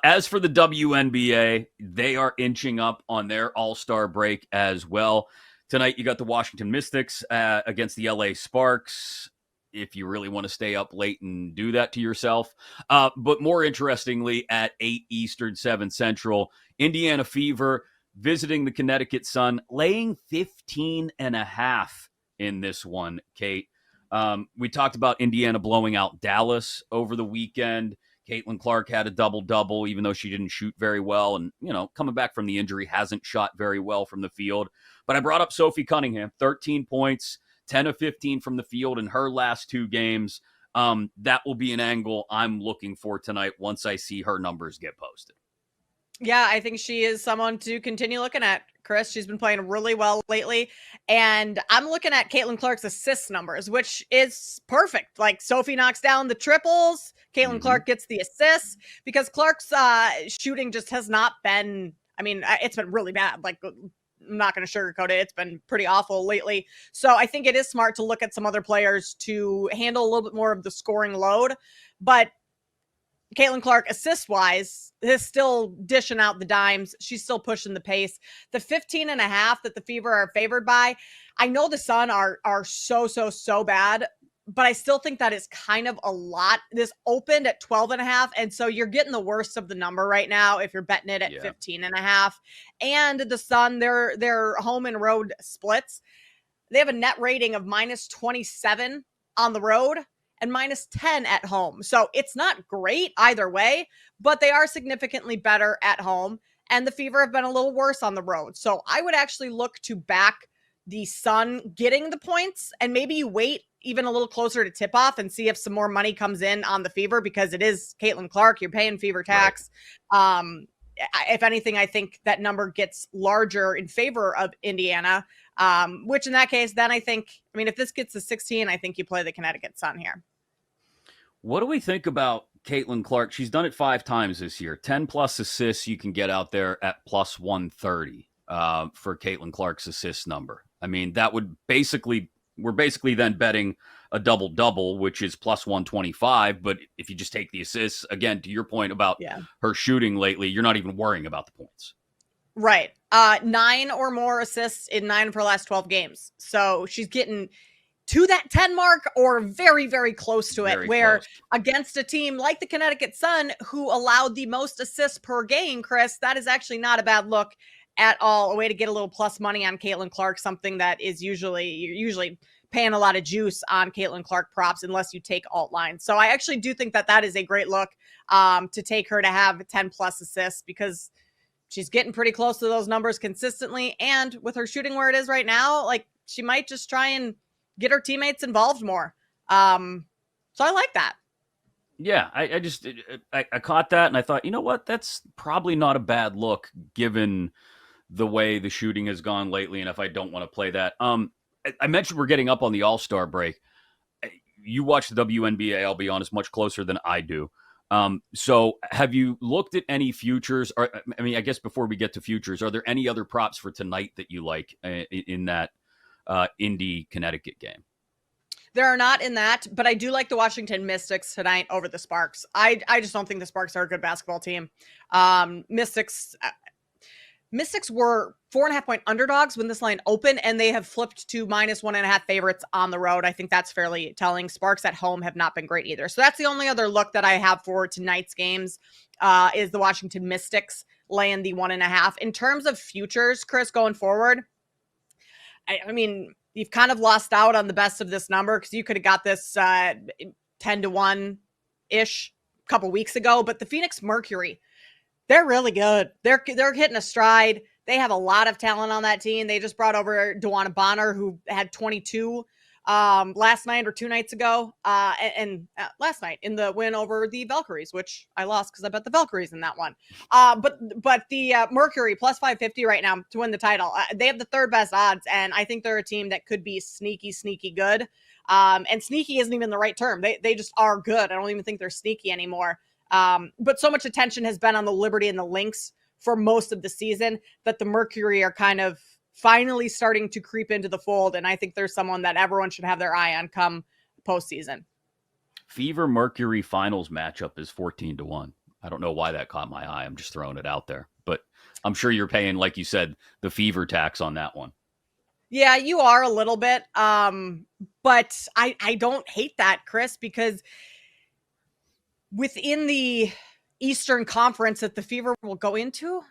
As for the WNBA, they are inching up on their All-Star break as well. Tonight, you got the Washington Mystics against the LA Sparks, if you really want to stay up late and do that to yourself. But more interestingly, at 8 Eastern, 7 Central, Indiana Fever visiting the Connecticut Sun, laying 15.5 in this one, Kate. We talked about Indiana blowing out Dallas over the weekend. Caitlin Clark had a double-double, even though she didn't shoot very well. And, coming back from the injury, hasn't shot very well from the field. But I brought up Sophie Cunningham, 13 points, 10 of 15 from the field in her last 2 games. That will be an angle I'm looking for tonight once I see her numbers get posted. Yeah, I think she is someone to continue looking at, Chris. She's been playing really well lately. And I'm looking at Caitlin Clark's assist numbers, which is perfect. Like, Sophie knocks down the triples, Caitlin Clark gets the assists, because Clark's shooting just has not been, it's been really bad. Like, I'm not going to sugarcoat it. It's been pretty awful lately. So I think it is smart to look at some other players to handle a little bit more of the scoring load. But Caitlin Clark, assist-wise, is still dishing out the dimes. She's still pushing the pace. The 15.5 that the Fever are favored by, I know the Sun are so bad, but I still think that is kind of a lot. This opened at 12.5, and so you're getting the worst of the number right now if you're betting it at 15.5. And the Sun, their home and road splits, they have a net rating of -27 on the road and -10 at home. So it's not great either way, but they are significantly better at home. And the Fever have been a little worse on the road. So I would actually look to back the Sun getting the points, and maybe you wait even a little closer to tip off and see if some more money comes in on the Fever, because it is Caitlin Clark. You're paying Fever tax. Right. If anything, I think that number gets larger in favor of Indiana, which in that case, then I think, if this gets to 16, I think you play the Connecticut Sun here. What do we think about Caitlin Clark? She's done it 5 times this year. 10 plus assists you can get out there at plus 130 for Caitlin Clark's assist number. That would we're basically then betting a double-double, which is plus 125. But if you just take the assists, again, to your point about her shooting lately, you're not even worrying about the points. Right. 9 or more assists in 9 of her last 12 games. So she's getting to that 10 mark or very, very close to it, where against a team like the Connecticut Sun, who allowed the most assists per game, Chris, that is actually not a bad look at all. A way to get a little plus money on Caitlin Clark, something that is you're usually paying a lot of juice on Caitlin Clark props unless you take alt lines. So I actually do think that is a great look to take her to have 10 plus assists, because she's getting pretty close to those numbers consistently. And with her shooting where it is right now, like, she might just try and get her teammates involved more. So I like that. Yeah, I caught that, and I thought, you know what? That's probably not a bad look given the way the shooting has gone lately, and if I don't want to play that. I mentioned we're getting up on the All-Star break. You watch the WNBA, I'll be honest, much closer than I do. So have you looked at any futures? Or, I guess before we get to futures, are there any other props for tonight that you like in that Indy Connecticut game? There are not in that, but I do like the Washington Mystics tonight over the Sparks. I just don't think the Sparks are a good basketball team. Mystics were 4.5-point underdogs when this line opened, and they have flipped to -1.5 favorites on the road. I think that's fairly telling. Sparks at home have not been great either. So that's the only other look that I have for tonight's games is the Washington Mystics laying the 1.5. In terms of futures, Chris, going forward, you've kind of lost out on the best of this number, because you could have got this 10-1-ish a couple weeks ago. But the Phoenix Mercury, they're really good. They're hitting a stride. They have a lot of talent on that team. They just brought over Dewana Bonner, who had 22 last night or 2 nights ago. And last night in the win over the Valkyries, which I lost because I bet the Valkyries in that one. But the Mercury plus 550 right now to win the title. They have the 3rd best odds, and I think they're a team that could be sneaky good. And sneaky isn't even the right term. They just are good. I don't even think they're sneaky anymore. But so much attention has been on the Liberty and the Lynx for most of the season that the Mercury are kind of finally starting to creep into the fold. And I think there's someone that everyone should have their eye on come postseason. Fever Mercury finals matchup is 14-1. I don't know why that caught my eye. I'm just throwing it out there. But I'm sure you're paying, like you said, the fever tax on that one. Yeah, you are a little bit. But I don't hate that, Chris, because within the Eastern Conference that the Fever will go into,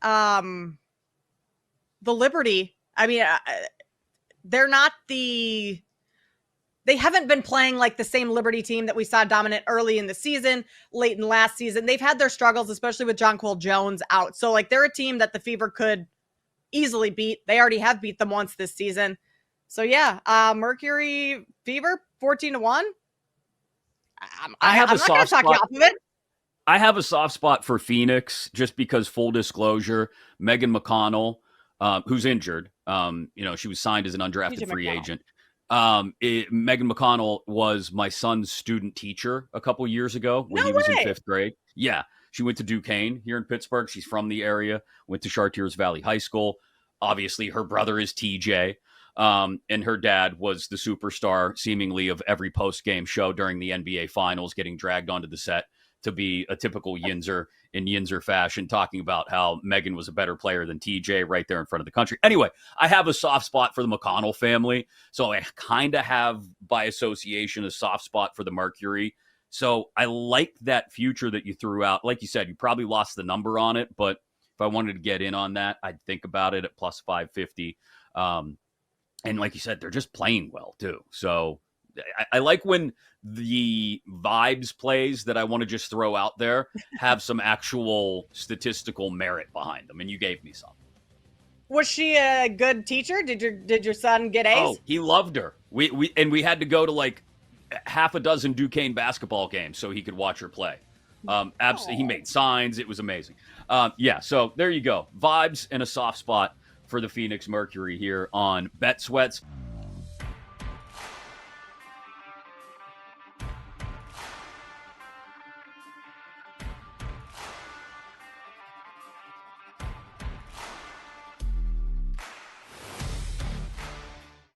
the Liberty, I mean, they're not they haven't been playing like the same Liberty team that we saw dominant early in the season, late in last season. They've had their struggles, especially with Jonquil Jones out. So like they're a team that the Fever could easily beat. They already have beat them once this season. So yeah, Mercury Fever 14-1. I have I'm a not going to soft talk you spot. off of it. I have a soft spot for Phoenix just because, full disclosure, Megan McConnell, who's injured, she was signed as an undrafted free agent. Megan McConnell was my son's student teacher a couple years ago when he was in 5th grade. Yeah, she went to Duquesne here in Pittsburgh. She's from the area, went to Chartiers Valley High School. Obviously, her brother is TJ. And her dad was the superstar, seemingly, of every post-game show during the NBA Finals, getting dragged onto the set to be a typical Yinzer in Yinzer fashion, talking about how Megan was a better player than TJ right there in front of the country. Anyway, I have a soft spot for the McConnell family, so I kind of have, by association, a soft spot for the Mercury. So I like that future that you threw out. Like you said, you probably lost the number on it, but if I wanted to get in on that, I'd think about it at plus 550. And like you said, they're just playing well, too. So I like when the vibes plays that I want to just throw out there have some actual statistical merit behind them. And you gave me some. Was she a good teacher? Did your son get A's? Oh, he loved her. We had to go to like half a dozen Duquesne basketball games so he could watch her play. Absolutely, he made signs. It was amazing. So there you go. Vibes and a soft spot for the Phoenix Mercury here on Bet Sweats.